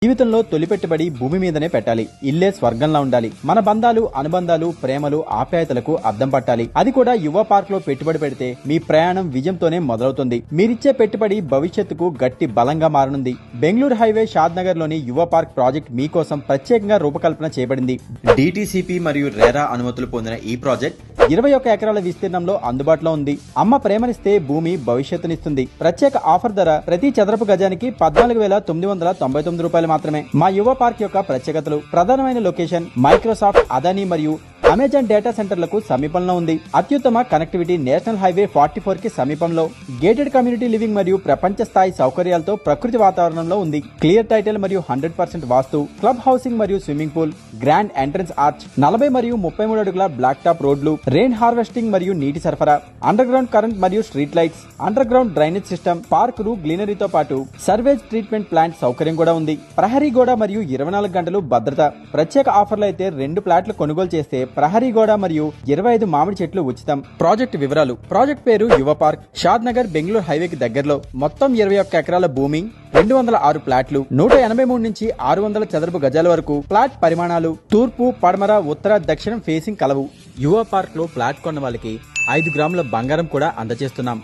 జీవితంలో తొలి పెట్టుబడి భూమి మీదనే పెట్టాలి. ఇల్లే స్వర్గంలా ఉండాలి. మన బంధాలు, అనుబంధాలు, ప్రేమలు, ఆప్యాయతలకు అద్దం పట్టాలి. అది కూడా యువ పార్క్ లో పెట్టుబడి పెడితే మీ ప్రయాణం విజయంతోనే మొదలవుతుంది. మీరిచ్చే పెట్టుబడి భవిష్యత్తుకు గట్టి బలంగా మారనుంది. బెంగళూరు హైవే షాద్ నగర్ లోని యువ పార్క్ ప్రాజెక్ట్ మీకోసం ప్రత్యేకంగా రూపకల్పన చేయబడింది. DTCP మరియు RERA అనుమతులు పొందిన ఈ ప్రాజెక్ట్ 21 ఎకరాల విస్తీర్ణంలో అందుబాటులో ఉంది. అమ్మ ప్రేమనిస్తే భూమి భవిష్యత్తునిస్తుంది. ప్రత్యేక ఆఫర్ ధర ప్రతి చదరపు గజానికి 14,999 రూపాయలు మాత్రమే. మా యువ పార్క్ యొక్క ప్రత్యేకతలు: ప్రధానమైన లొకేషన్ మైక్రోసాఫ్ట్, అదానీ మరియు అమెజాన్ డేటా సెంటర్లకు సమీపంలో ఉంది. అత్యుత్తమ కనెక్టివిటీ నేషనల్ హైవే 44 కి సమీపంలో. గేటెడ్ కమ్యూనిటీ లివింగ్ మరియు ప్రపంచ స్థాయి సౌకర్యాలతో ప్రకృతి వాతావరణంలో ఉంది. క్లియర్ టైటిల్ మరియు 100% వాస్తు, క్లబ్ హౌసింగ్ మరియు swimming pool, grand entrance arch, 40 మరియు 33 అడుగుల బ్లాక్ టాప్ రోడ్లు, రెయిన్ హార్వెస్టింగ్ మరియు నీటి సరఫరా, అండర్ గ్రౌండ్ కరెంట్ మరియు street lights, under ground drainage system, పార్కులు, గ్లీనరీతో పాటు సర్వేజ్ ట్రీట్మెంట్ ప్లాంట్ సౌకర్యం కూడా ఉంది. ప్రహరీ గోడ మరియు 24 గంటలు భద్రత. ప్రత్యేక ఆఫర్లు అయితే 2 ప్లాట్లు కొనుగోలు చేస్తే ప్రహరీ గోడ మరియు 25 మామిడి చెట్లు ఉచితం. ప్రాజెక్ట్ వివరాలు: ప్రాజెక్ట్ పేరు యువ పార్క్, షాద్ నగర్, బెంగళూరు హైవేకి దగ్గరలో. మొత్తం 21 ఎకరాల భూమి, 206 ప్లాట్లు, 183 నుంచి 600 చదరపు గజాల వరకు. ప్లాట్ పరిమాణాలు: తూర్పు, పడమర, ఉత్తర, దక్షిణం ఫేసింగ్ కలవు. యువ పార్క్ లో ప్లాట్ కొన్న వాళ్ళకి 5 గ్రాముల బంగారం కూడా అందజేస్తున్నాం.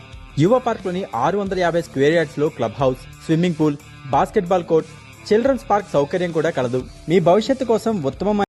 యువ పార్క్ లోని 650 స్క్వేర్ యార్డ్స్ లో club house, swimming pool, basketball court, children's park సౌకర్యం కూడా కలదు. మీ భవిష్యత్తు కోసం ఉత్తమమైన